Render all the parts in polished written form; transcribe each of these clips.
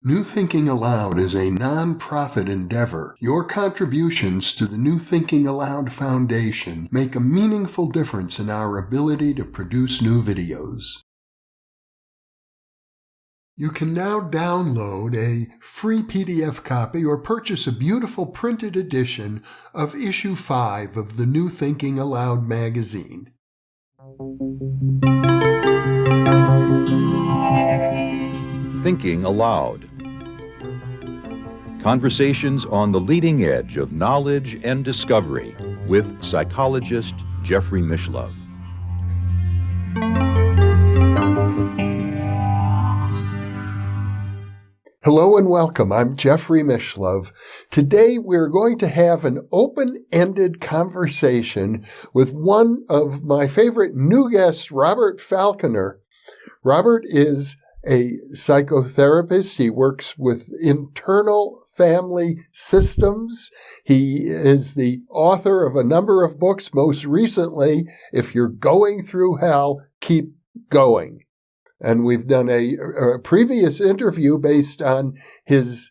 New Thinking Aloud is a non-profit endeavor. Your contributions to the New Thinking Aloud Foundation make a meaningful difference in our ability to produce new videos. You can now download a free PDF copy or purchase a beautiful printed edition of Issue 5 of the New Thinking Aloud magazine. Thinking Aloud. Conversations on the leading edge of knowledge and discovery with psychologist Jeffrey Mishlove. Hello and welcome. I'm Jeffrey Mishlove. Today we're going to have an open-ended conversation with one of my favorite new guests, Robert Falconer. Robert is a psychotherapist. He works with internal family systems. He is the author of a number of books, most recently, If You're Going Through Hell, Keep Going. And we've done a previous interview based on his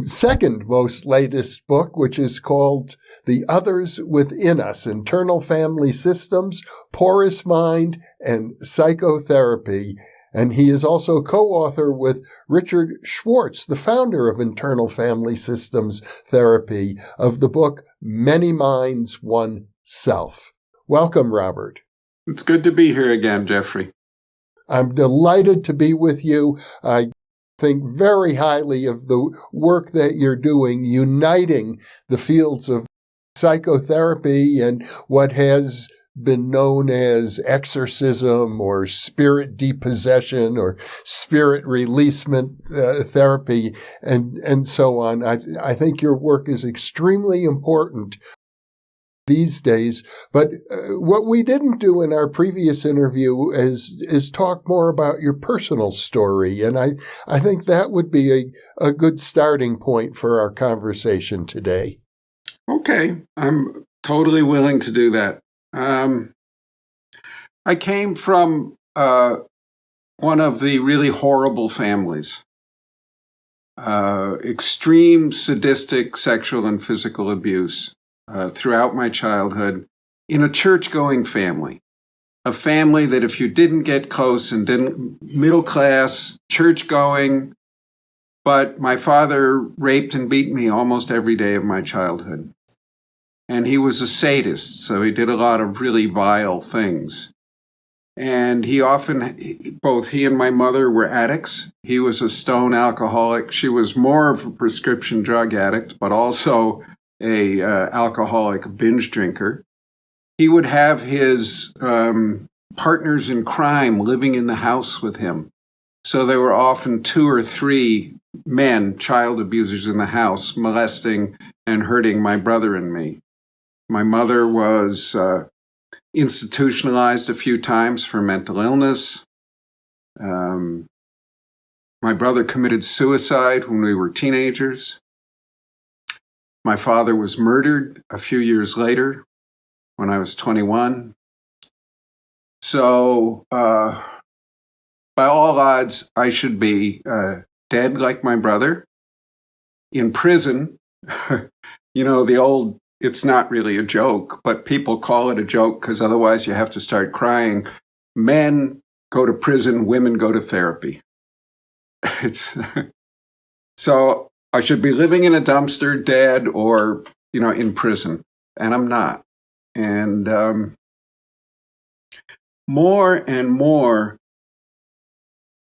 second most latest book, which is called The Others Within Us, Internal Family Systems, Porous Mind, and Psychotherapy. And he is also co-author with Richard Schwartz, the founder of Internal Family Systems Therapy, of the book Many Minds, One Self. Welcome, Robert. It's good to be here again, Jeffrey. I'm delighted to be with you. I think very highly of the work that you're doing, uniting the fields of psychotherapy and what has been known as exorcism or spirit depossession or spirit releasement therapy and so on. I think your work is extremely important these days. But what we didn't do in our previous interview is talk more about your personal story. And I think that would be a good starting point for our conversation today. Okay. I'm totally willing to do that. I came from one of the really horrible families. Extreme sadistic sexual and physical abuse throughout my childhood in a church-going family. A family that if you didn't get close and didn't, middle class, church-going, but my father raped and beat me almost every day of my childhood. And he was a sadist, so he did a lot of really vile things. And both he and my mother were addicts. He was a stone alcoholic. She was more of a prescription drug addict, but also a alcoholic binge drinker. He would have his partners in crime living in the house with him. So there were often 2 or 3 men, child abusers in the house, molesting and hurting my brother and me. My mother was institutionalized a few times for mental illness. My brother committed suicide when we were teenagers. My father was murdered a few years later when I was 21. So, by all odds, I should be dead like my brother, in prison. You know, the old, it's not really a joke, but people call it a joke because otherwise you have to start crying. Men go to prison, women go to therapy. So I should be living in a dumpster, dead, or, in prison. And I'm not. And more and more,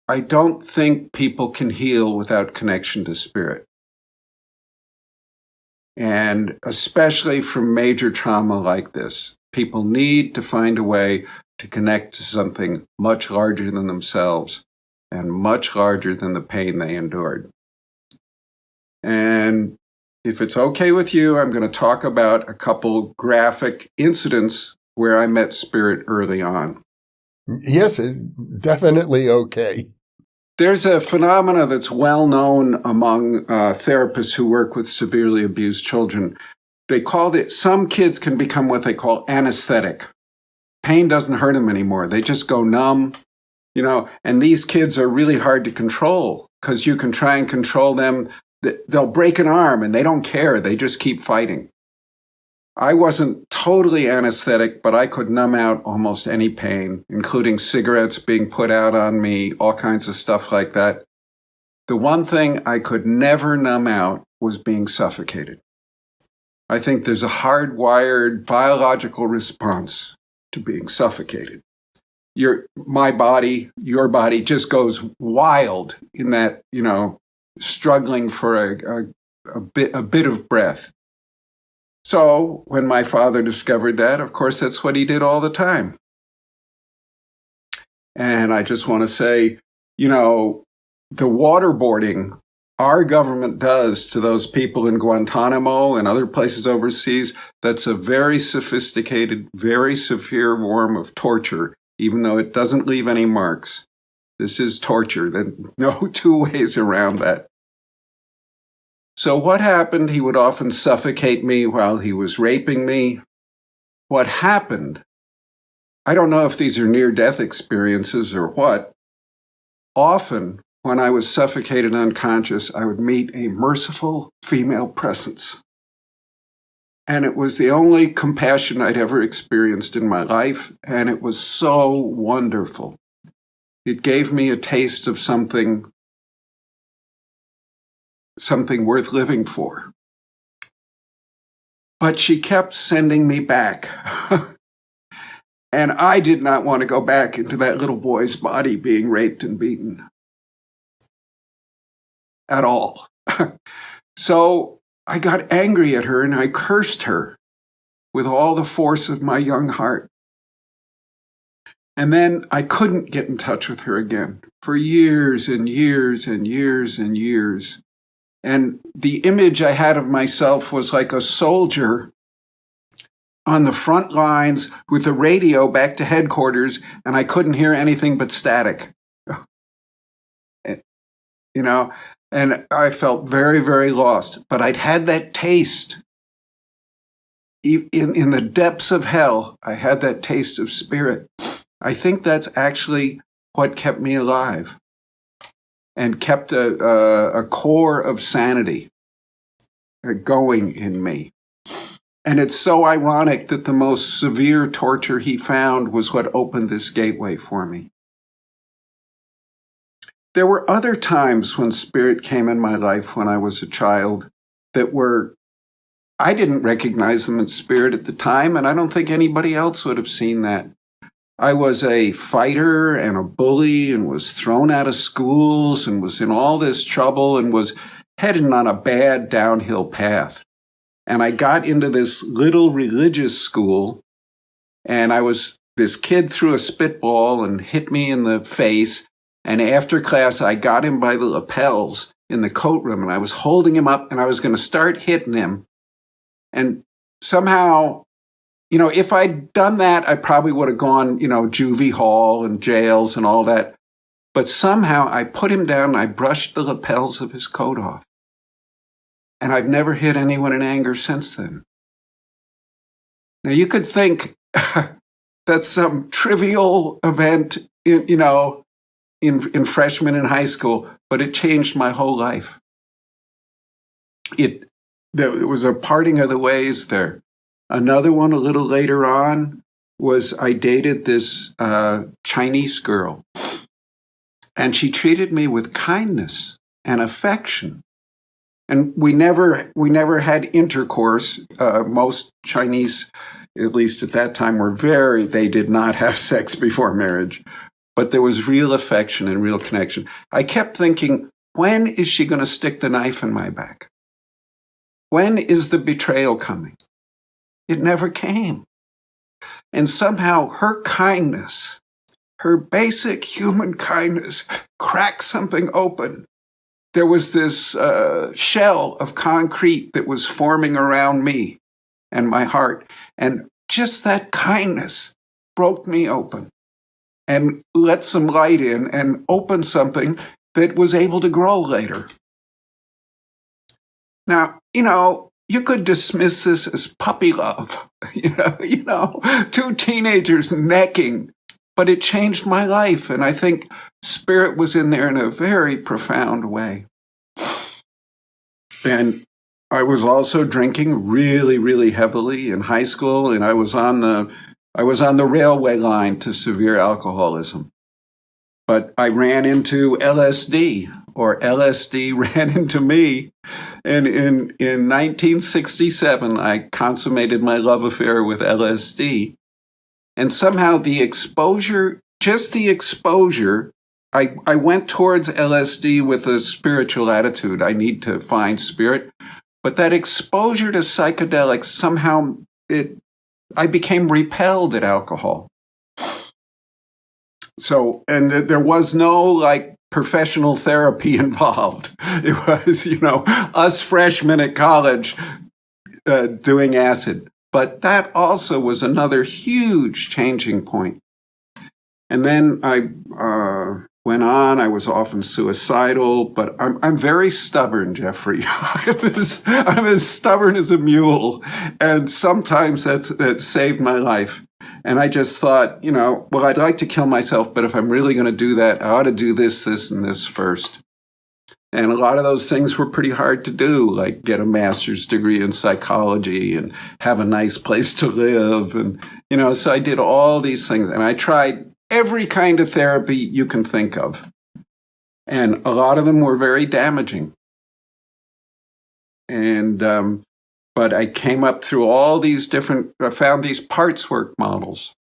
I don't think people can heal without connection to spirit. And especially from major trauma like this, people need to find a way to connect to something much larger than themselves and much larger than the pain they endured. And if it's okay with you, I'm going to talk about a couple graphic incidents where I met spirit early on. Yes, definitely okay. There's a phenomena that's well known among therapists who work with severely abused children. They called it, some kids can become what they call anesthetic. Pain doesn't hurt them anymore. They just go numb. and these kids are really hard to control because you can try and control them. They'll break an arm and they don't care. They just keep fighting. I wasn't totally anesthetic, but I could numb out almost any pain, including cigarettes being put out on me, all kinds of stuff like that. The one thing I could never numb out was being suffocated. I think there's a hardwired biological response to being suffocated. My body, your body just goes wild in that, struggling for a bit of breath. So when my father discovered that, of course, that's what he did all the time. And I just want to say, the waterboarding our government does to those people in Guantanamo and other places overseas, that's a very sophisticated, very severe form of torture, even though it doesn't leave any marks. This is torture. There's no two ways around that. So what happened? He would often suffocate me while he was raping me. What happened? I don't know if these are near-death experiences or what. Often, when I was suffocated unconscious, I would meet a merciful female presence. And it was the only compassion I'd ever experienced in my life, and it was so wonderful. It gave me a taste of something worth living for. But she kept sending me back. And I did not want to go back into that little boy's body being raped and beaten. At all. So I got angry at her and I cursed her with all the force of my young heart. And then I couldn't get in touch with her again for years and years and years and years. And the image I had of myself was like a soldier on the front lines with the radio back to headquarters, and I couldn't hear anything but static. And I felt very, very lost. But I'd had that taste. In the depths of hell, I had that taste of spirit. I think that's actually what kept me alive and kept a core of sanity going in me. And it's so ironic that the most severe torture he found was what opened this gateway for me. There were other times when spirit came in my life when I was a child that I didn't recognize them as spirit at the time, and I don't think anybody else would have seen that. I was a fighter and a bully and was thrown out of schools and was in all this trouble and was headed on a bad downhill path. And I got into this little religious school, and this kid threw a spitball and hit me in the face. And after class, I got him by the lapels in the coat room, and I was holding him up, and I was going to start hitting him. And somehow, if I'd done that, I probably would have gone, juvie hall and jails and all that. But somehow I put him down, and I brushed the lapels of his coat off. And I've never hit anyone in anger since then. Now, you could think that's some trivial event, in freshman in high school, but it changed my whole life. There was a parting of the ways there. Another one a little later on was I dated this Chinese girl, and she treated me with kindness and affection. And we never had intercourse. Most Chinese, at least at that time, they did not have sex before marriage. But there was real affection and real connection. I kept thinking, when is she going to stick the knife in my back? When is the betrayal coming? It never came. And somehow her kindness, her basic human kindness, cracked something open. There was this shell of concrete that was forming around me and my heart. And just that kindness broke me open and let some light in and opened something that was able to grow later. Now, you could dismiss this as puppy love, two teenagers necking but it changed my life. And I think spirit was in there in a very profound way. And I was also drinking really, really heavily in high school, and I was on the railway line to severe alcoholism. But I ran into LSD, or LSD ran into me. And in 1967, I consummated my love affair with LSD. And somehow the exposure, I went towards LSD with a spiritual attitude. I need to find spirit. But that exposure to psychedelics, somehow I became repelled at alcohol. So, and there was no professional therapy involved. It was, us freshmen at college doing acid. But that also was another huge changing point. And then I went on. I was often suicidal, but I'm very stubborn, Jeffrey. I'm as stubborn as a mule, and sometimes that saved my life. And I just thought, well, I'd like to kill myself, but if I'm really going to do that, I ought to do this, and this first. And a lot of those things were pretty hard to do, like get a master's degree in psychology and have a nice place to live. And, so I did all these things, and I tried every kind of therapy you can think of. And a lot of them were very damaging. And, but I came up through all these I found these parts work models.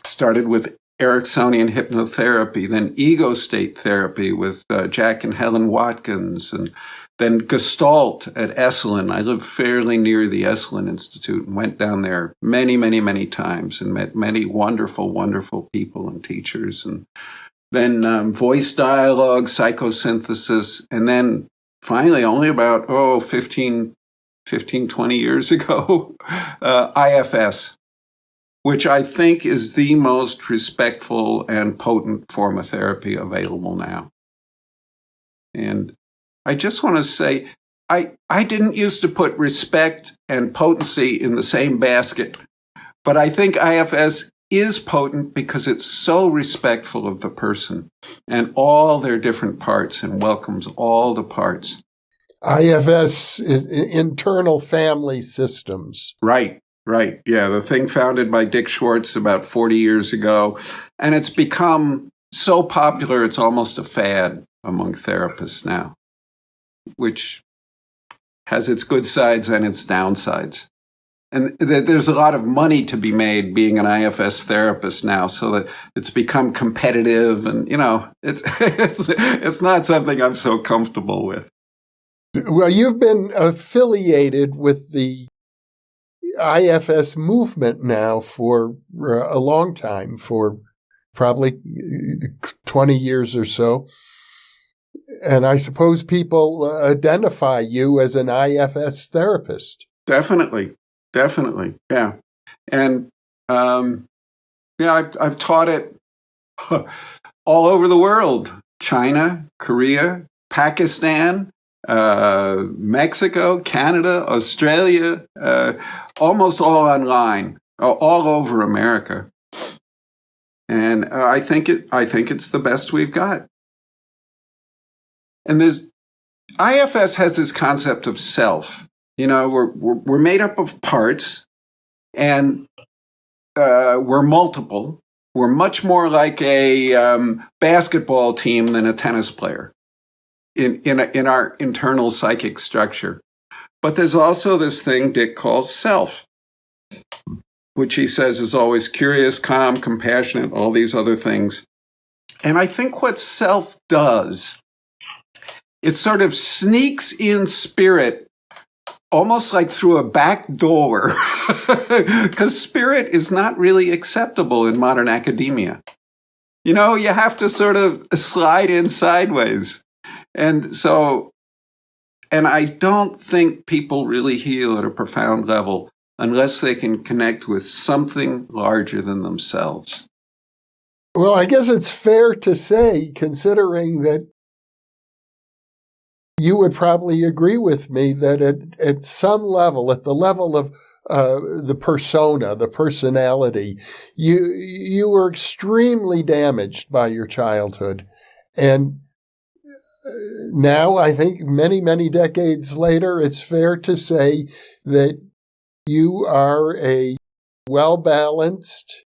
Started with Ericksonian hypnotherapy, then ego state therapy with Jack and Helen Watkins, and then Gestalt at Esalen. I live fairly near the Esalen Institute and went down there many, many, many times and met many wonderful, wonderful people and teachers. And then voice dialogue, psychosynthesis, and then finally, only about 15, 20 years ago, IFS, which I think is the most respectful and potent form of therapy available now. And I just want to say, I didn't used to put respect and potency in the same basket, but I think IFS is potent because it's so respectful of the person and all their different parts and welcomes all the parts. IFS is internal family systems. Right. Yeah, the thing founded by Dick Schwartz about 40 years ago. And it's become so popular, it's almost a fad among therapists now, which has its good sides and its downsides. And there's a lot of money to be made being an IFS therapist now, so that it's become competitive, and it's not something I'm so comfortable with. Well, you've been affiliated with the IFS movement now for a long time, for probably 20 years or so. And I suppose people identify you as an IFS therapist. Definitely. Yeah. And, I've taught it all over the world: China, Korea, Pakistan, Mexico, Canada, Australia, almost all online, all over America. And I think it's the best we've got. And IFS has this concept of self. We're made up of parts, and we're multiple. We're much more like a basketball team than a tennis player in our internal psychic structure. But there's also this thing Dick calls self, which he says is always curious, calm, compassionate, all these other things. And I think what self does, it sort of sneaks in spirit almost like through a back door, because spirit is not really acceptable in modern academia. You have to sort of slide in sideways. And I don't think people really heal at a profound level unless they can connect with something larger than themselves. Well, I guess it's fair to say, considering that you would probably agree with me, that at some level, at the level of the persona, the personality. You were extremely damaged by your childhood. And now, I think many, many decades later, it's fair to say that you are a well-balanced,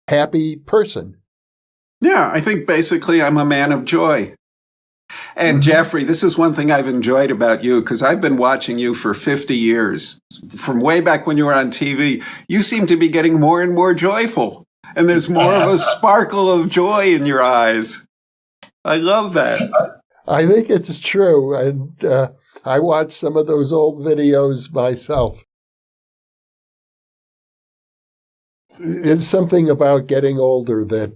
happy person. Yeah, I think basically I'm a man of joy. And Jeffrey, this is one thing I've enjoyed about you, because I've been watching you for 50 years. From way back when you were on TV, you seem to be getting more and more joyful. And there's more of a sparkle of joy in your eyes. I love that. I think it's true. And I watched some of those old videos myself. It's something about getting older that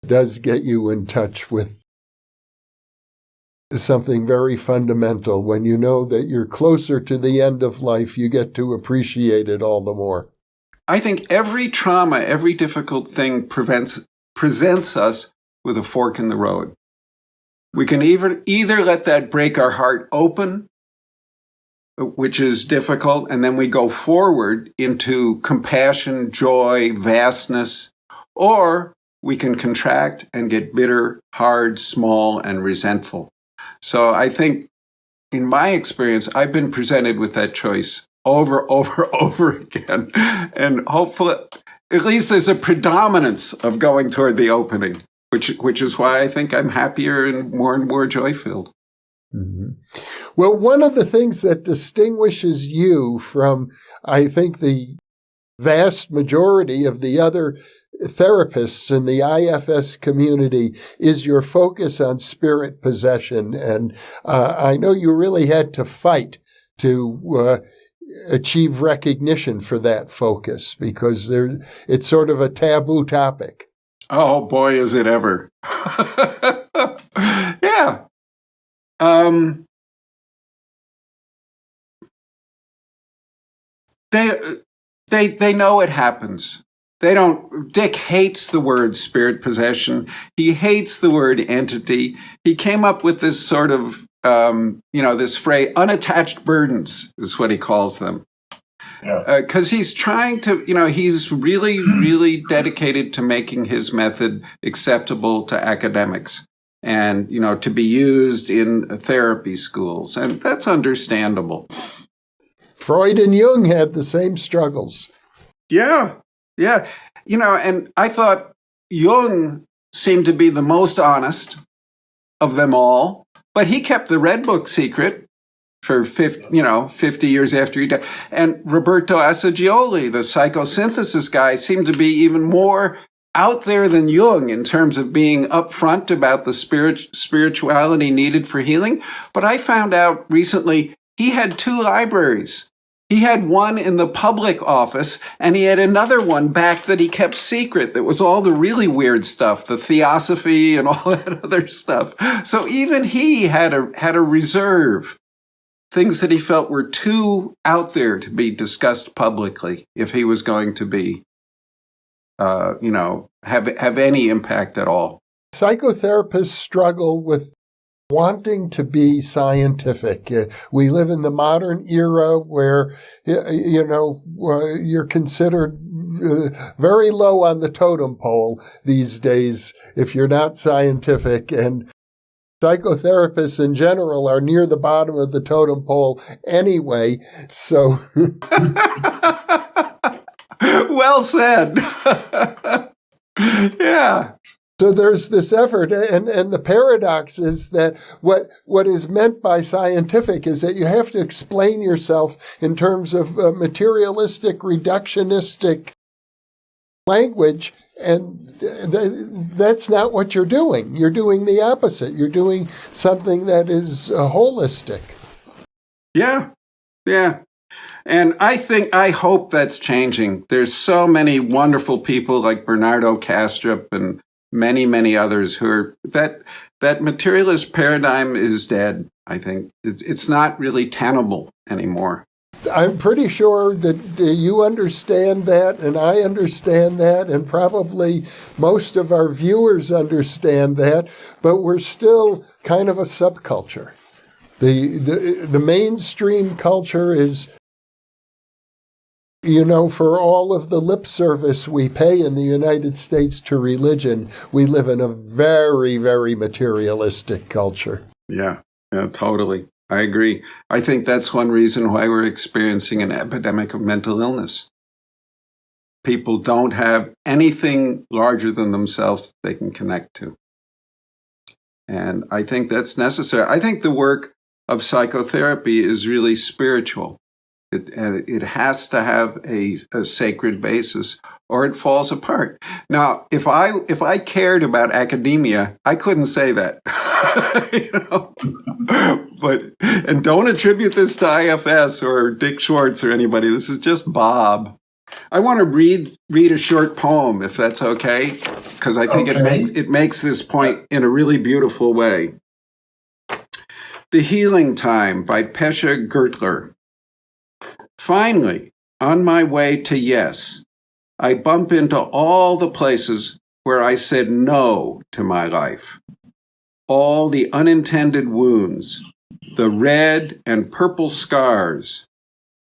does get you in touch with something very fundamental. When you know that you're closer to the end of life, you get to appreciate it all the more. I think every trauma, every difficult thing presents us with a fork in the road. We can either let that break our heart open, which is difficult, and then we go forward into compassion, joy, vastness, or we can contract and get bitter, hard, small, and resentful. So I think, in my experience, I've been presented with that choice over again. And hopefully, at least there's a predominance of going toward the opening, which is why I think I'm happier and more joy-filled. Mm-hmm. Well, one of the things that distinguishes you from, I think, the vast majority of the other therapists in the IFS community is your focus on spirit possession. And I know you really had to fight to achieve recognition for that focus, because it's sort of a taboo topic. Oh, boy, is it ever. Yeah. They know it happens. Dick hates the word spirit possession. He hates the word entity. He came up with this sort of, this phrase, unattached burdens is what he calls them. Because he's trying to, he's really, really dedicated to making his method acceptable to academics and, to be used in therapy schools. And that's understandable. Freud and Jung had the same struggles. Yeah. And I thought Jung seemed to be the most honest of them all, but he kept the Red Book secret for 50 years after he died. And Roberto Assagioli, the psychosynthesis guy, seemed to be even more out there than Jung in terms of being upfront about the spirituality needed for healing. But I found out recently he had two libraries. He had one in the public office, and he had another one back that he kept secret that was all the really weird stuff, the theosophy and all that other stuff. So even he had a reserve, things that he felt were too out there to be discussed publicly if he was going to be, have any impact at all. Psychotherapists struggle with wanting to be scientific. We live in the modern era where, you're considered very low on the totem pole these days if you're not scientific. And psychotherapists in general are near the bottom of the totem pole anyway. So. Well said. Yeah. So there's this effort, and the paradox is that what is meant by scientific is that you have to explain yourself in terms of materialistic, reductionistic language, and that's not what you're doing. You're doing the opposite. You're doing something that is holistic. Yeah. And I hope that's changing. There's so many wonderful people like Bernardo Kastrup and many, many others who are that materialist paradigm is dead. I think it's not really tenable anymore. I'm pretty sure that you understand that, and I understand that, and probably most of our viewers understand that, but we're still kind of a subculture. The mainstream culture is For all of the lip service we pay in the United States to religion, we live in a very, very materialistic culture. Yeah, totally. I agree. I think that's one reason why we're experiencing an epidemic of mental illness. People don't have anything larger than themselves they can connect to. And I think that's necessary. I think the work of psychotherapy is really spiritual. It has to have a sacred basis, or it falls apart. Now, if I cared about academia, I couldn't say that. And don't attribute this to IFS or Dick Schwartz or anybody. This is just Bob. I want to read a short poem, if that's okay, because I think it makes this point in a really beautiful way. The Healing Time by Pesha Gertler. Finally, on my way to yes, I bump into all the places where I said no to my life. All the unintended wounds, the red and purple scars,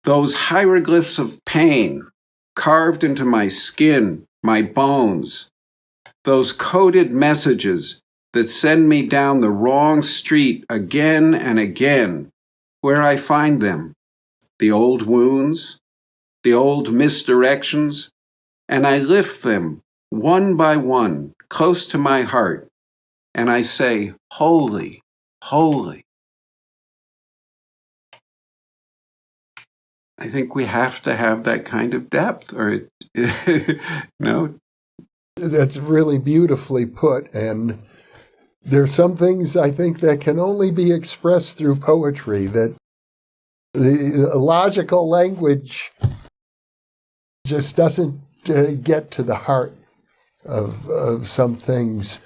those hieroglyphs of pain carved into my skin, my bones, those coded messages that send me down the wrong street again and again, where I find them. The old wounds, the old misdirections, and I lift them one by one close to my heart, and I say, holy, holy. I think we have to have that kind of depth, or no. That's really beautifully put, and there's some things I think that can only be expressed through poetry, that the logical language just doesn't get to the heart of some things.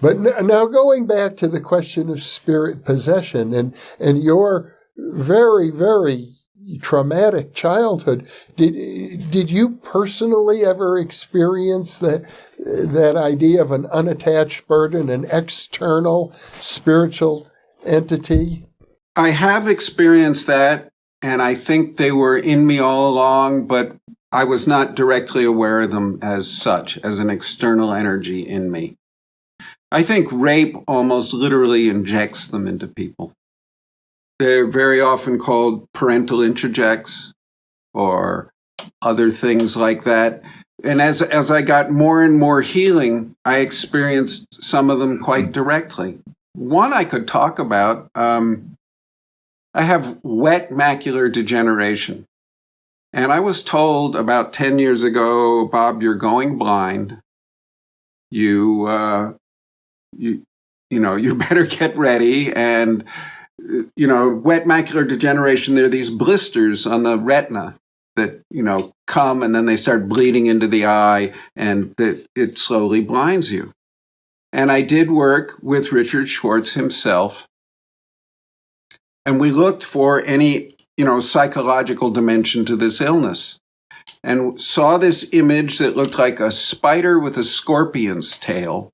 But now going back to the question of spirit possession and your very, very traumatic childhood, did you personally ever experience that idea of an unattached burden, an external spiritual entity? I have experienced that, and I think they were in me all along, but I was not directly aware of them as such, as an external energy in me. I think rape almost literally injects them into people. They're very often called parental introjects or other things like that. And as I got more and more healing, I experienced some of them quite directly. One I could talk about, I have wet macular degeneration. And I was told about 10 years ago, Bob, you're going blind. You better get ready. And, wet macular degeneration, there are these blisters on the retina that, come and then they start bleeding into the eye and that it slowly blinds you. And I did work with Richard Schwartz himself. And we looked for any, psychological dimension to this illness and saw this image that looked like a spider with a scorpion's tail.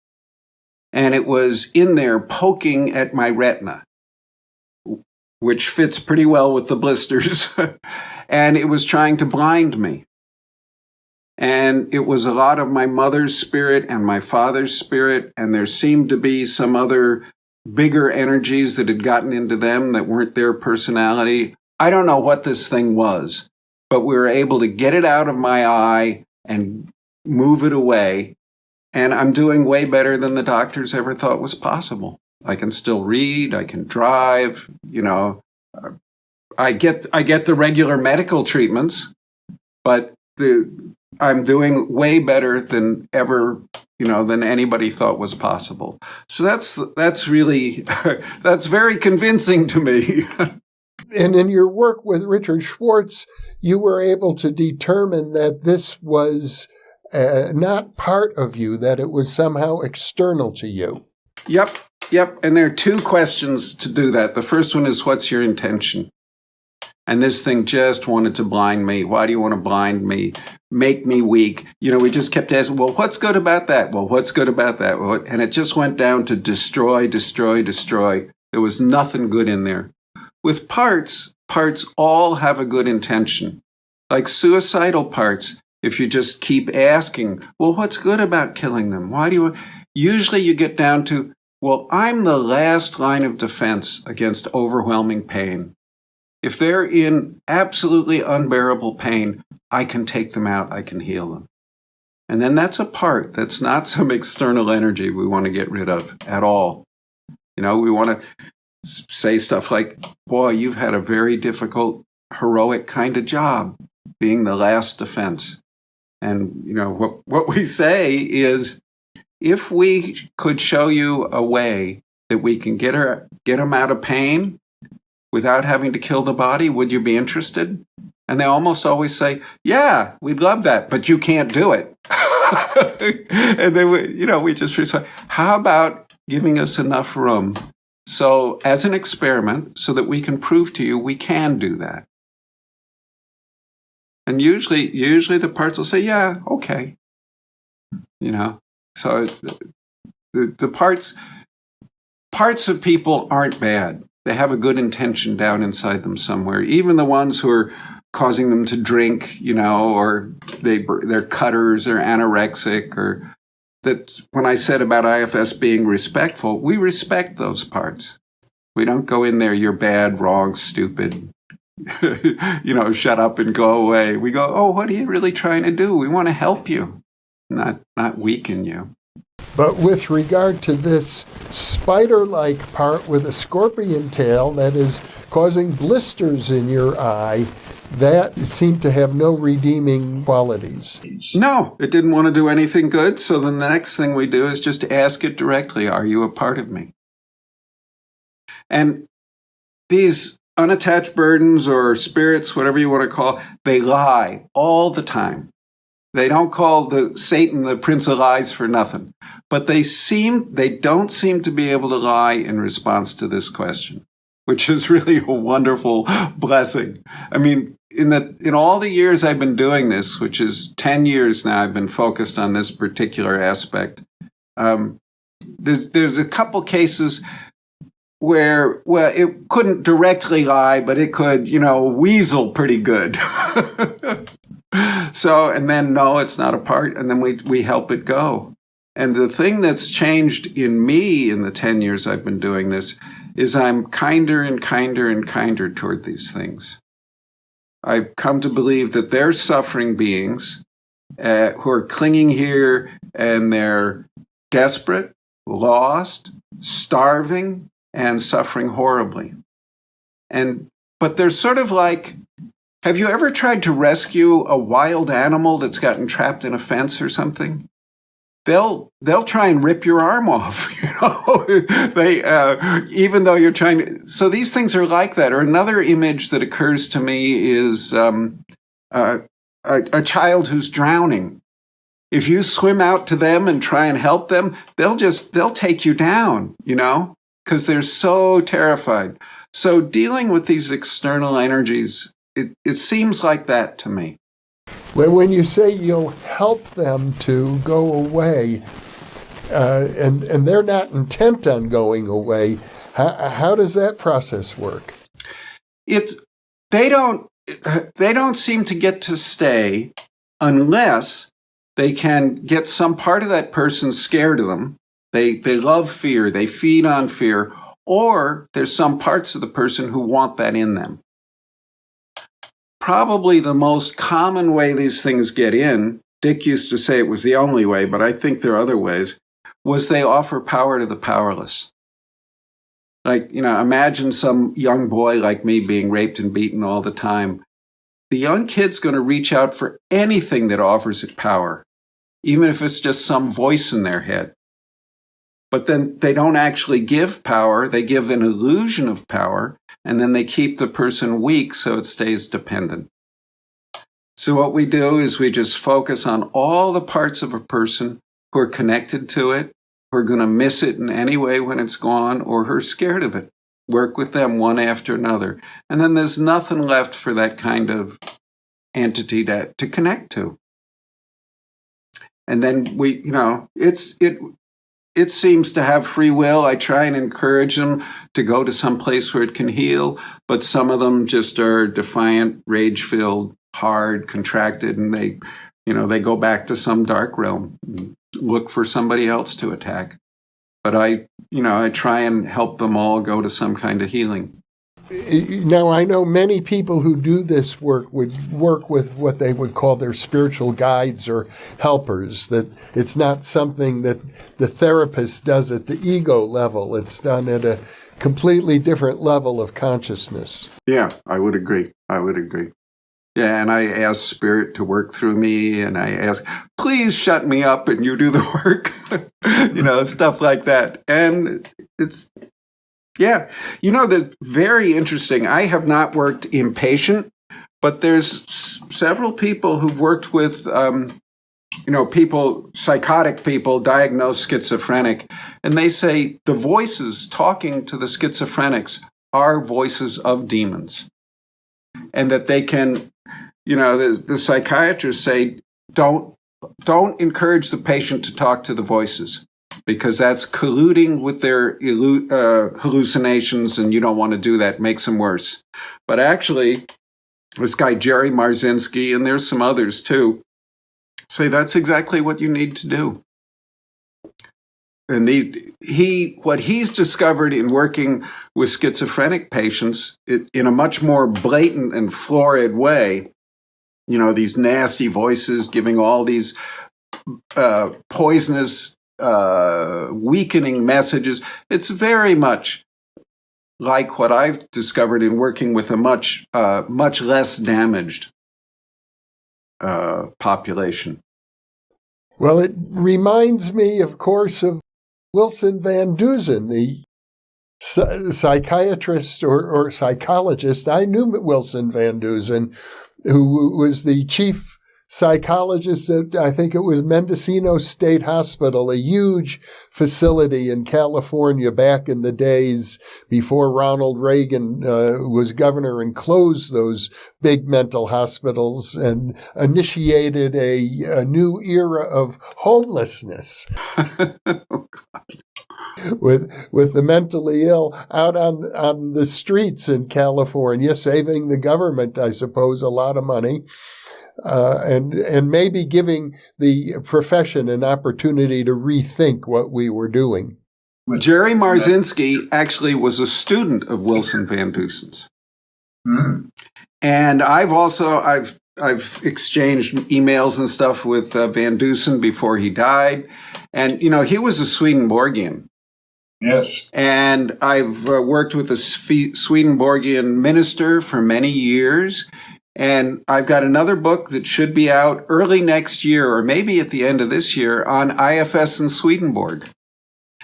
And it was in there poking at my retina, which fits pretty well with the blisters. And it was trying to blind me. And it was a lot of my mother's spirit and my father's spirit. And there seemed to be some other bigger energies that had gotten into them that weren't their personality. I don't know what this thing was, but we were able to get it out of my eye and move it away. And I'm doing way better than the doctors ever thought was possible. I can still read, I can drive, I get the regular medical treatments, but I'm doing way better than ever, than anybody thought was possible. So that's really, that's very convincing to me. And in your work with Richard Schwartz, you were able to determine that this was not part of you, that it was somehow external to you. Yep. And there are two questions to do that. The first one is, what's your intention? And this thing just wanted to blind me. Why do you want to blind me? Make me weak. We just kept asking, well, what's good about that? Well, what's good about that? And it just went down to destroy, destroy, destroy. There was nothing good in there. With parts all have a good intention. Like suicidal parts, if you just keep asking, well, what's good about killing them? Why do you? Usually you get down to, well, I'm the last line of defense against overwhelming pain. If they're in absolutely unbearable pain, I can take them out, I can heal them. And then that's a part, that's not some external energy we want to get rid of at all. You know, we want to say stuff like, boy, you've had a very difficult, heroic kind of job being the last defense. And, you know, what we say is, if we could show you a way that we can get them out of pain without having to kill the body, would you be interested? And they almost always say, yeah, we'd love that, but you can't do it. And then, we just respond, how about giving us enough room so as an experiment so that we can prove to you we can do that? And usually the parts will say, yeah, okay. So the parts of people aren't bad. They have a good intention down inside them somewhere. Even the ones who are causing them to drink, or they're cutters or anorexic, or that when I said about IFS being respectful, we respect those parts. We don't go in there, you're bad, wrong, stupid, shut up and go away. We go, oh, what are you really trying to do? We want to help you, not weaken you. But with regard to this spider-like part with a scorpion tail that is causing blisters in your eye, that seemed to have no redeeming qualities. No, it didn't want to do anything good. So then the next thing we do is just ask it directly, are you a part of me? And these unattached burdens or spirits, whatever you want to call, they lie all the time. They don't call Satan the Prince of Lies for nothing. But they don't seem to be able to lie in response to this question, which is really a wonderful blessing. I mean, in all the years I've been doing this, which is 10 years now, I've been focused on this particular aspect. There's a couple cases where, well, it couldn't directly lie, but it could, weasel pretty good. So, and then, no, it's not a part, and then we help it go. And the thing that's changed in me in the 10 years I've been doing this is I'm kinder and kinder and kinder toward these things. I've come to believe that they're suffering beings who are clinging here, and they're desperate, lost, starving, and suffering horribly. But they're sort of like, have you ever tried to rescue a wild animal that's gotten trapped in a fence or something? They'll try and rip your arm off, They even though you're trying to. So these things are like that. Or another image that occurs to me is a child who's drowning. If you swim out to them and try and help them, they'll take you down, because they're so terrified. So dealing with these external energies, it seems like that to me. Well, when you say you'll help them to go away, and they're not intent on going away, how does that process work? They don't seem to get to stay unless they can get some part of that person scared of them. They love fear, they feed on fear, or there's some parts of the person who want that in them. Probably the most common way these things get in, Dick used to say it was the only way, but I think there are other ways, was they offer power to the powerless. Like, imagine some young boy like me being raped and beaten all the time. The young kid's going to reach out for anything that offers it power, even if it's just some voice in their head. But then they don't actually give power, they give an illusion of power, and then they keep the person weak so it stays dependent. So what we do is we just focus on all the parts of a person who are connected to it, who are going to miss it in any way when it's gone, or who are scared of it. Work with them one after another. And then there's nothing left for that kind of entity to connect to. And then it seems to have free will. I try and encourage them to go to some place where it can heal, but some of them just are defiant, rage-filled, hard, contracted, and they go back to some dark realm and look for somebody else to attack. But I try and help them all go to some kind of healing. Now, I know many people who do this work would work with what they would call their spiritual guides or helpers, that it's not something that the therapist does at the ego level. It's done at a completely different level of consciousness. Yeah, I would agree. Yeah, and I ask Spirit to work through me, and I ask, please shut me up and you do the work, stuff like that. And it's, yeah, there's very interesting. I have not worked inpatient, but there's several people who've worked with, psychotic people, diagnosed schizophrenic, and they say the voices talking to the schizophrenics are voices of demons. And that they can, the psychiatrists say, don't encourage the patient to talk to the voices, because that's colluding with their hallucinations, and you don't want to do that. It makes them worse. But actually, this guy, Jerry Marzinski, and there's some others too, say that's exactly what you need to do. And what he's discovered in working with schizophrenic patients in a much more blatant and florid way, these nasty voices giving all these poisonous, weakening messages. It's very much like what I've discovered in working with a much less damaged population. Well, it reminds me, of course, of Wilson Van Dusen, the psychiatrist or psychologist. I knew Wilson Van Dusen, who was the chief psychologist at, I think it was Mendocino State Hospital, a huge facility in California back in the days before Ronald Reagan was governor and closed those big mental hospitals and initiated a new era of homelessness. With the mentally ill out on the streets in California, saving the government, I suppose, a lot of money. And maybe giving the profession an opportunity to rethink what we were doing. Jerry Marzinski actually was a student of Wilson Van Dusen's. Mm. And I've exchanged emails and stuff with Van Dusen before he died. And, he was a Swedenborgian. Yes. And I've worked with a Swedenborgian minister for many years. And I've got another book that should be out early next year, or maybe at the end of this year, on IFS and Swedenborg.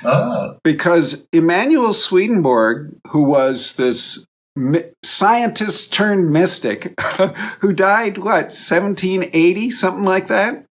Ah. Because Emanuel Swedenborg, who was this scientist turned mystic, who died, 1780, something like that?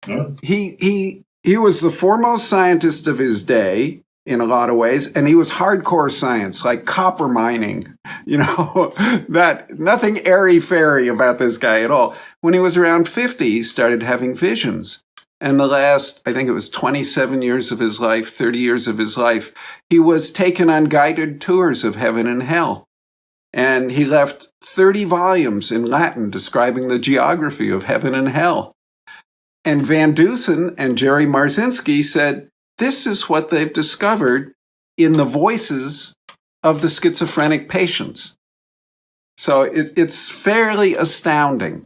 Yeah. He was the foremost scientist of his day, in a lot of ways, and he was hardcore science, like copper mining, that nothing airy-fairy about this guy at all. When he was around 50, he started having visions. And the last, I think it was 27 years of his life, 30 years of his life, he was taken on guided tours of heaven and hell. And he left 30 volumes in Latin describing the geography of heaven and hell. And Van Dusen and Jerry Marzinski said, this is what they've discovered in the voices of the schizophrenic patients. So it's fairly astounding.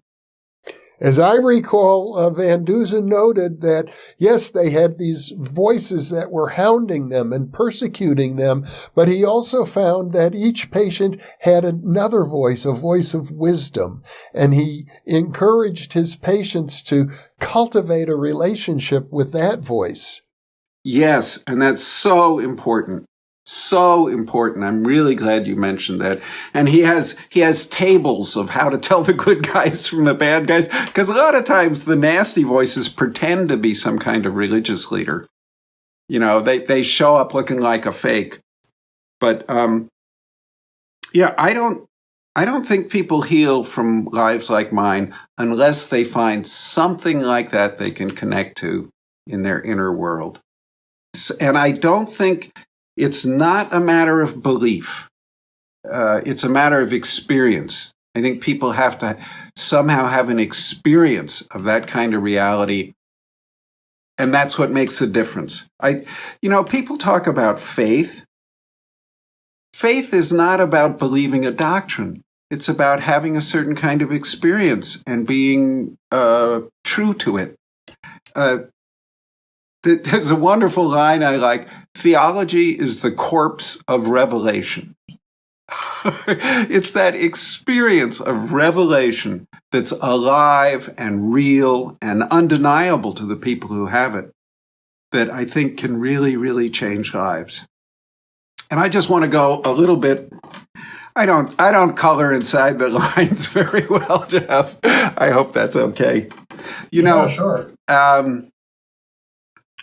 As I recall, Van Dusen noted that, yes, they had these voices that were hounding them and persecuting them, but he also found that each patient had another voice, a voice of wisdom, and he encouraged his patients to cultivate a relationship with that voice. Yes, and that's so important. So important. I'm really glad you mentioned that. And he has tables of how to tell the good guys from the bad guys, because a lot of times the nasty voices pretend to be some kind of religious leader. They show up looking like a fake. But I don't think people heal from lives like mine unless they find something like that they can connect to in their inner world. And I don't think it's not a matter of belief. It's a matter of experience. I think people have to somehow have an experience of that kind of reality. And that's what makes the difference. People talk about faith. Faith is not about believing a doctrine. It's about having a certain kind of experience and being true to it. There's a wonderful line I like. Theology is the corpse of revelation. It's that experience of revelation that's alive and real and undeniable to the people who have it that I think can really, really change lives. And I just want to go a little bit. I don't color inside the lines very well, Jeff. I hope that's okay. Sure.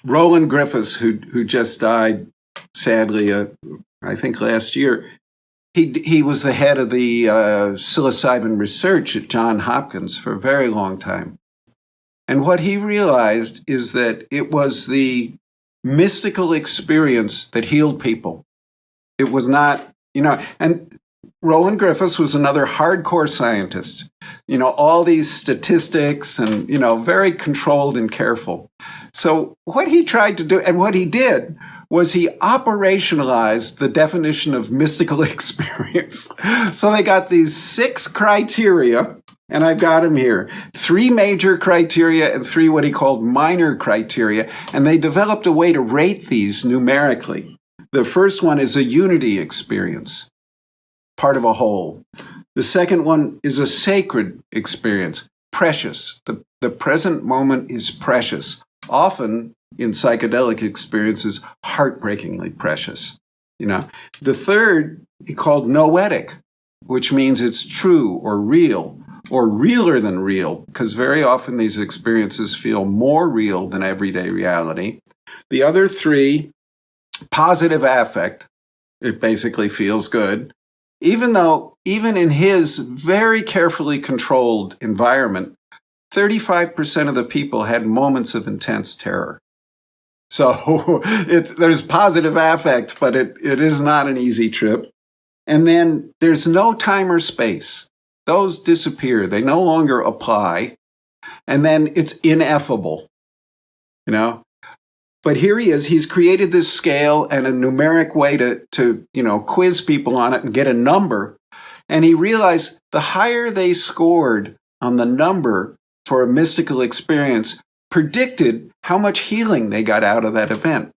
Roland Griffiths, who just died sadly, I think last year, he was the head of the psilocybin research at Johns Hopkins for a very long time. And what he realized is that it was the mystical experience that healed people. It was not, and Roland Griffiths was another hardcore scientist. All these statistics and, very controlled and careful. So what he tried to do, and what he did, was he operationalized the definition of mystical experience. So they got these 6 criteria, and I've got them here. 3 major criteria and 3 what he called minor criteria, and they developed a way to rate these numerically. The first one is a unity experience, part of a whole. The second one is a sacred experience, precious. The present moment is precious. Often in psychedelic experiences, heartbreakingly precious. The third he called noetic, which means it's true or realer than real, because very often these experiences feel more real than everyday reality. The other 3, positive affect, it basically feels good, even in his very carefully controlled environment, 35% of the people had moments of intense terror. So there's positive affect, but it is not an easy trip. And then there's no time or space. Those disappear. They no longer apply. And then it's ineffable, But here he is. He's created this scale and a numeric way to quiz people on it and get a number. And he realized the higher they scored on the number for a mystical experience predicted how much healing they got out of that event.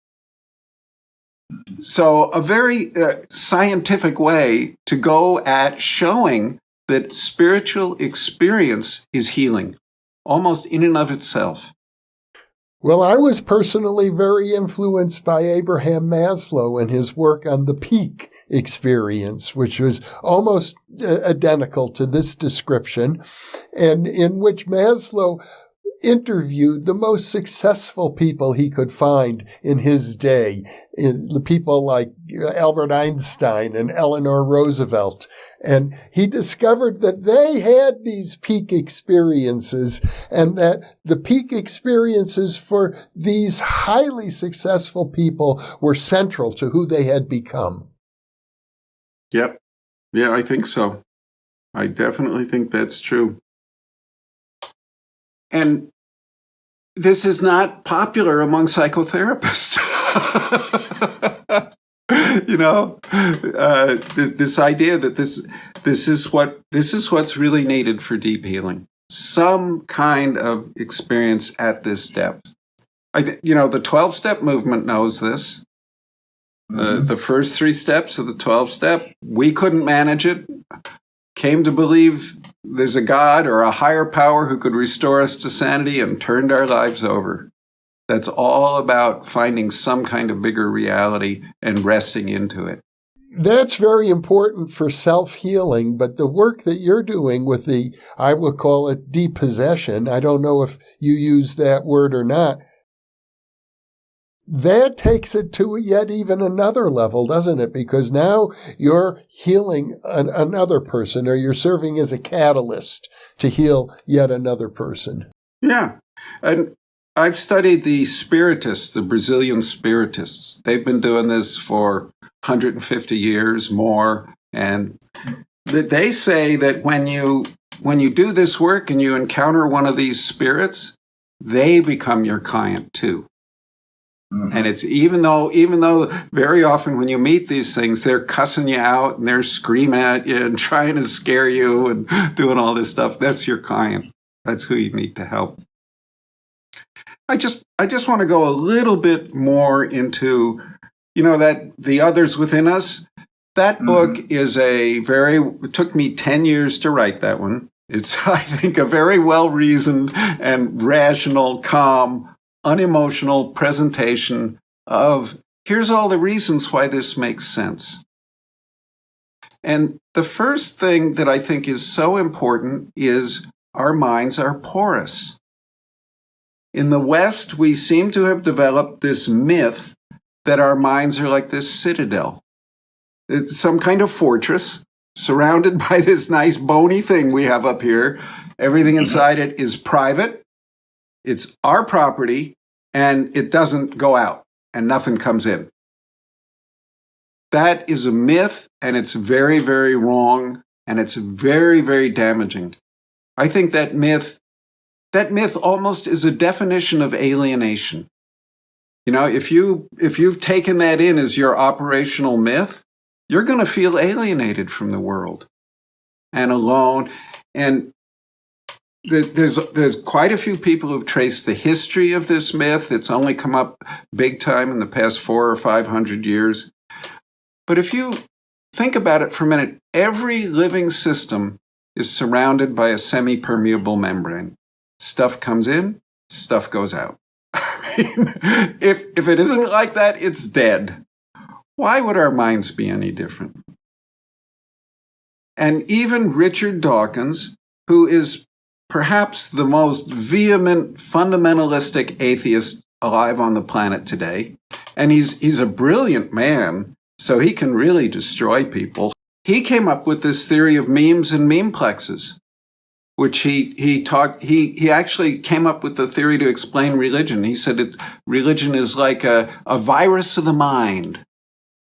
So a very scientific way to go at showing that spiritual experience is healing, almost in and of itself. Well, I was personally very influenced by Abraham Maslow and his work on the peak experience, which was almost identical to this description, and in which Maslow interviewed the most successful people he could find in his day, the people like Albert Einstein and Eleanor Roosevelt. And he discovered that they had these peak experiences, and that the peak experiences for these highly successful people were central to who they had become. Yep. Yeah, I think so. I definitely think that's true. And this is not popular among psychotherapists. This idea that this is what's really needed for deep healing. Some kind of experience at this depth. The 12-step movement knows this. The first 3 steps of the 12-step, we couldn't manage it. Came to believe there's a God or a higher power who could restore us to sanity and turned our lives over. That's all about finding some kind of bigger reality and resting into it. That's very important for self-healing, but the work that you're doing with I would call it depossession, I don't know if you use that word or not, that takes it to yet even another level, doesn't it? Because now you're healing another person, or you're serving as a catalyst to heal yet another person. Yeah. And I've studied the Spiritists, the Brazilian Spiritists. They've been doing this for 150 years more. And they say that when you do this work and you encounter one of these spirits, they become your client too. Mm-hmm. And it's even though very often when you meet these things, they're cussing you out and they're screaming at you and trying to scare you and doing all this stuff. That's your client. That's who you need to help. I just want to go a little bit more into, that the others within us. That book is it took me 10 years to write that one. It's, I think, a very well-reasoned and rational, calm, unemotional presentation of, here's all the reasons why this makes sense. And the first thing that I think is so important is our minds are porous. In the West, we seem to have developed this myth that our minds are like this citadel. It's some kind of fortress surrounded by this nice bony thing we have up here. Everything inside it is private. It's our property, and it doesn't go out, and nothing comes in. That is a myth, and it's very, very wrong, and it's very, very damaging. I think that myth almost is a definition of alienation. If you've taken that in as your operational myth, you're going to feel alienated from the world and alone. And there's quite a few people who've traced the history of this myth. It's only come up big time in the past 400 or 500 years. But if you think about it for a minute, every living system is surrounded by a semi-permeable membrane. Stuff comes in, stuff goes out. I mean, if it isn't like that, it's dead. Why would our minds be any different? And even Richard Dawkins, who is perhaps the most vehement fundamentalistic atheist alive on the planet today, and he's a brilliant man, so he can really destroy people. He came up with this theory of memes and memeplexes, which he actually came up with the theory to explain religion. He said religion is like a virus of the mind.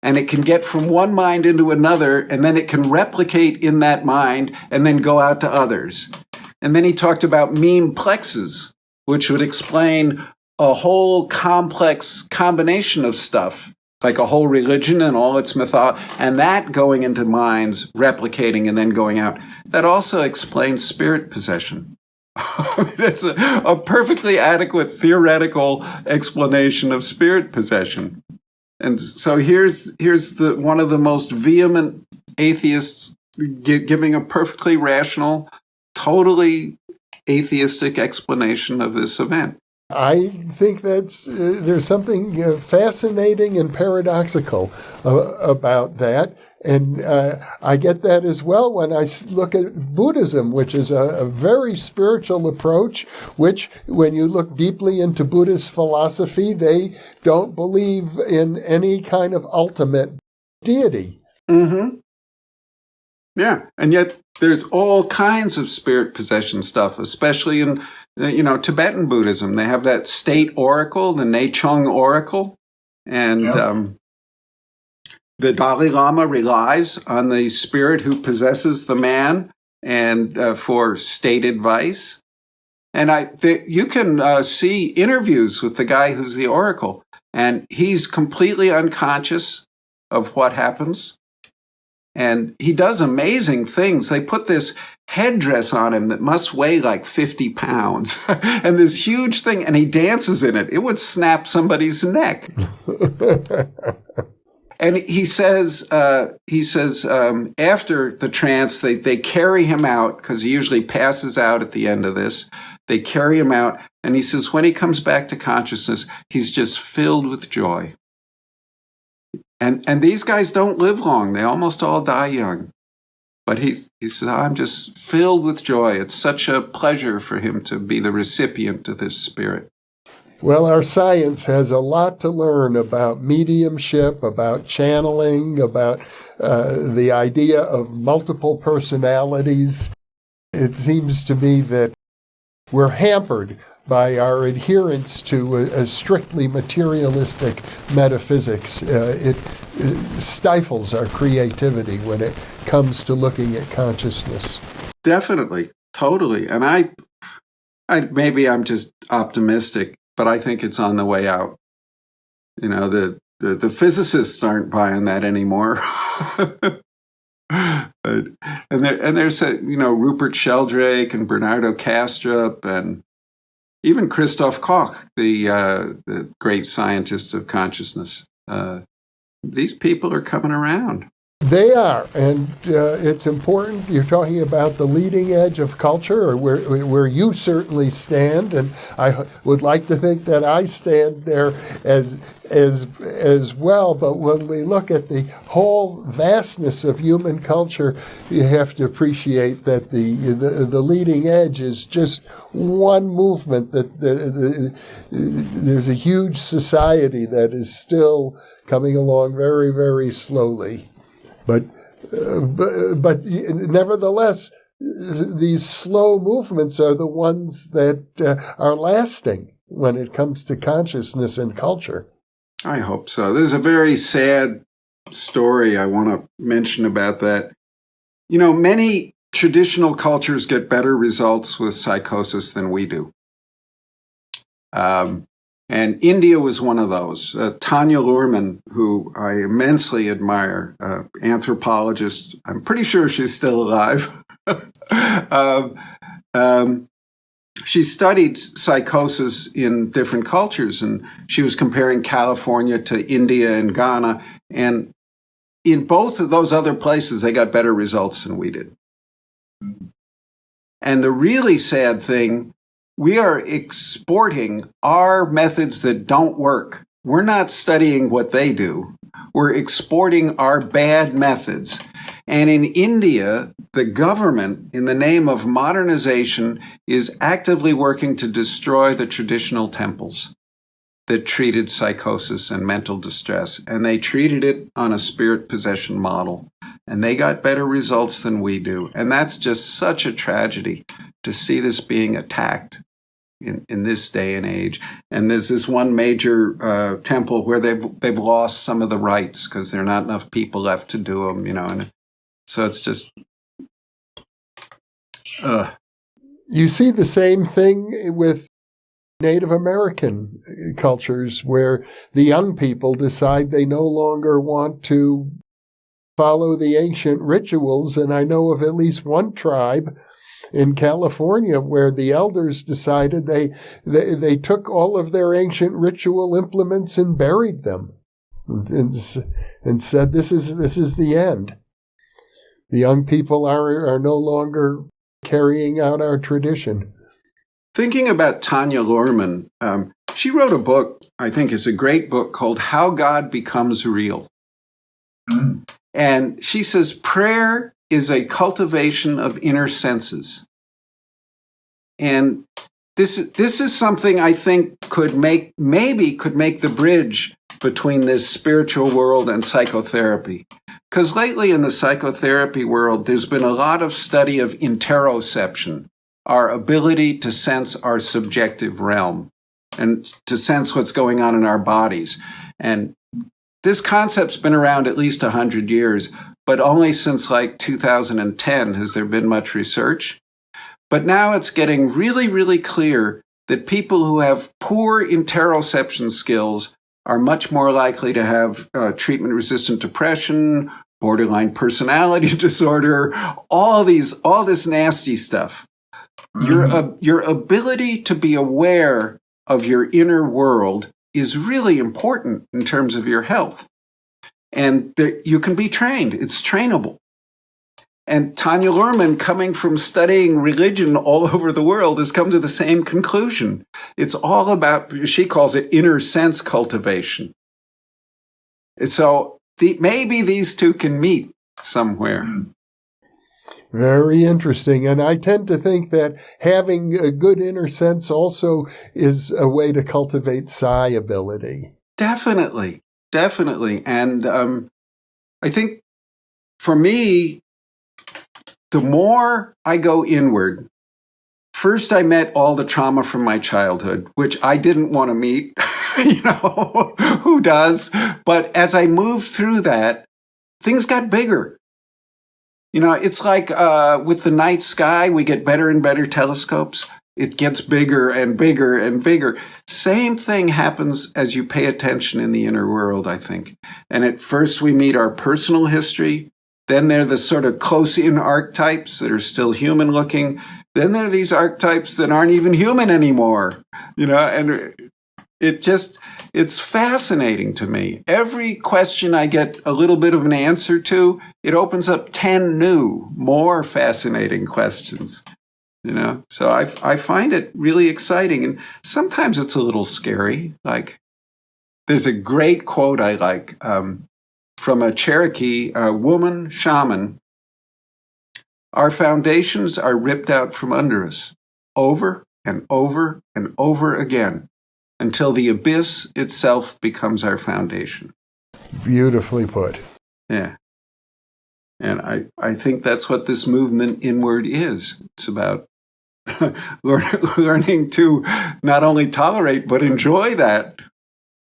And it can get from one mind into another, and then it can replicate in that mind and then go out to others. And then he talked about memeplexes, which would explain a whole complex combination of stuff, like a whole religion and all its mythology, and that going into minds, replicating, and then going out. That also explains spirit possession. It's a perfectly adequate theoretical explanation of spirit possession. And so here's one of the most vehement atheists giving a perfectly rational, totally atheistic explanation of this event. I think there's something fascinating and paradoxical about that. And I get that as well when I look at Buddhism, which is a very spiritual approach, which when you look deeply into Buddhist philosophy, they don't believe in any kind of ultimate deity. Mm-hmm. Yeah, and yet there's all kinds of spirit possession stuff, especially in Tibetan Buddhism. They have that state oracle, the Nechung oracle, and the Dalai Lama relies on the spirit who possesses the man and for state advice. And you can see interviews with the guy who's the oracle, and he's completely unconscious of what happens. And he does amazing things. They put this headdress on him that must weigh like 50 pounds and this huge thing, and he dances in it. It would snap somebody's neck. And he says after the trance, they carry him out, because he usually passes out at the end of this. They carry him out, and he says when he comes back to consciousness, he's just filled with joy. And these guys don't live long. They almost all die young. But he says, I'm just filled with joy. It's such a pleasure for him to be the recipient of this spirit. Well, our science has a lot to learn about mediumship, about channeling, about the idea of multiple personalities. It seems to me that we're hampered by our adherence to a strictly materialistic metaphysics. It stifles our creativity when it comes to looking at consciousness. Definitely, totally. And I maybe I'm just optimistic, but I think it's on the way out. You know, the physicists aren't buying that anymore. and there's Rupert Sheldrake and Bernardo Kastrup and even Christoph Koch, the great scientist of consciousness. These people are coming around. They are, and it's important. You're talking about the leading edge of culture, or where you certainly stand, and I would like to think that I stand there as well. But when we look at the whole vastness of human culture, you have to appreciate that the leading edge is just one movement. That there's a huge society that is still coming along very, very slowly. But nevertheless, these slow movements are the ones that are lasting when it comes to consciousness and culture. I hope so. There's a very sad story I want to mention about that. You know, many traditional cultures get better results with psychosis than we do. And India was one of those. Tanya Luhrmann, who I immensely admire, anthropologist, I'm pretty sure she's still alive. She studied psychosis in different cultures, and she was comparing California to India and Ghana. And in both of those other places, they got better results than we did. And the really sad thing, we are exporting our methods that don't work. We're not studying what they do. We're exporting our bad methods. And in India, the government, in the name of modernization, is actively working to destroy the traditional temples that treated psychosis and mental distress. And they treated it on a spirit possession model. And they got better results than we do. And that's just such a tragedy to see this being attacked in this day and age. And there's this one major temple where they've lost some of the rites because there are not enough people left to do them, you know. And so it's just, You see the same thing with Native American cultures, where the young people decide they no longer want to follow the ancient rituals. And I know of at least one tribe in California where the elders decided they took all of their ancient ritual implements and buried them and said, this is the end. The young people are no longer carrying out our tradition. Thinking about Tanya Luhrmann, she wrote a book, I think is a great book, called How God Becomes Real. And she says, prayer is a cultivation of inner senses. And this is something I think could make the bridge between this spiritual world and psychotherapy. Because lately in the psychotherapy world, there's been a lot of study of interoception, our ability to sense our subjective realm and to sense what's going on in our bodies. And this concept's been around at least 100 years, but only since like 2010 has there been much research. But now it's getting really, really clear that people who have poor interoception skills are much more likely to have treatment-resistant depression, borderline personality disorder, all this nasty stuff. Your ability to be aware of your inner world is really important in terms of your health. And you can be trained. It's trainable. And Tanya Luhrmann, coming from studying religion all over the world, has come to the same conclusion. It's all about, she calls it inner sense cultivation. So maybe these two can meet somewhere. Very interesting. And I tend to think that having a good inner sense also is a way to cultivate psi ability. Definitely. And I think for me, the more I go inward, first I met all the trauma from my childhood, which I didn't want to meet. Who does? But as I moved through that, things got bigger. It's like with the night sky, we get better and better telescopes. It gets bigger and bigger and bigger. Same thing happens as you pay attention in the inner world, I think. And at first we meet our personal history. Then there are the sort of close-in archetypes that are still human-looking. Then there are these archetypes that aren't even human anymore. And it's fascinating to me. Every question I get a little bit of an answer to, it opens up 10 new, more fascinating questions. So I find it really exciting, and sometimes it's a little scary. Like, there's a great quote I like from a Cherokee woman shaman. Our foundations are ripped out from under us over and over and over again until the abyss itself becomes our foundation. Beautifully put. Yeah. And I think that's what this movement inward is. It's about learning to not only tolerate, but enjoy that.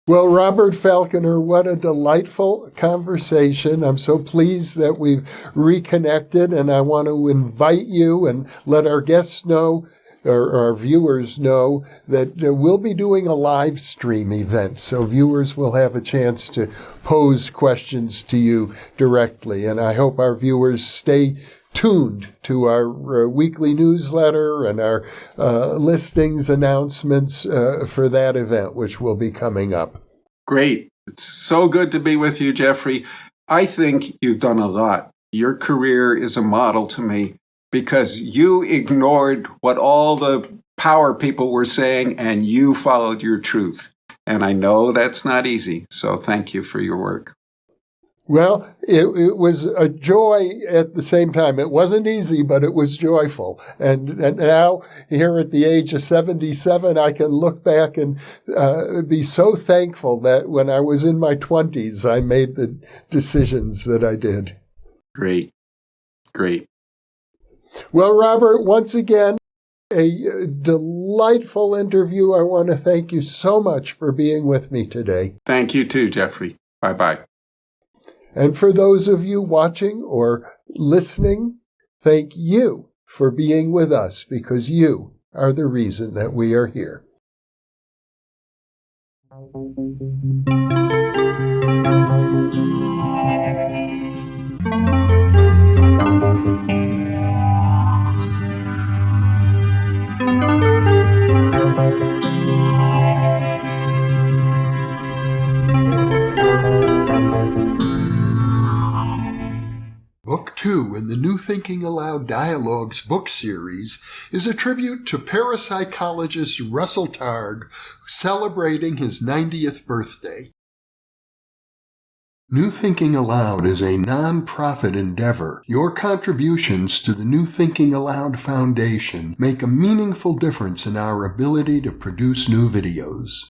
Well, Robert Falconer, what a delightful conversation. I'm so pleased that we've reconnected, and I want to invite you and let our guests know, or our viewers know, that we'll be doing a live stream event, so viewers will have a chance to pose questions to you directly. And I hope our viewers stay tuned to our weekly newsletter and our listings announcements for that event, which will be coming up. Great. It's so good to be with you, Jeffrey. I think you've done a lot. Your career is a model to me because you ignored what all the power people were saying and you followed your truth. And I know that's not easy. So thank you for your work. Well, it was a joy at the same time. It wasn't easy, but it was joyful. And now, here at the age of 77, I can look back and be so thankful that when I was in my 20s, I made the decisions that I did. Great. Great. Well, Robert, once again, a delightful interview. I want to thank you so much for being with me today. Thank you too, Jeffrey. Bye-bye. And for those of you watching or listening, thank you for being with us, because you are the reason that we are here. Book 2 in the New Thinking Aloud Dialogues book series is a tribute to parapsychologist Russell Targ, celebrating his 90th birthday. New Thinking Aloud is a non-profit endeavor. Your contributions to the New Thinking Aloud Foundation make a meaningful difference in our ability to produce new videos.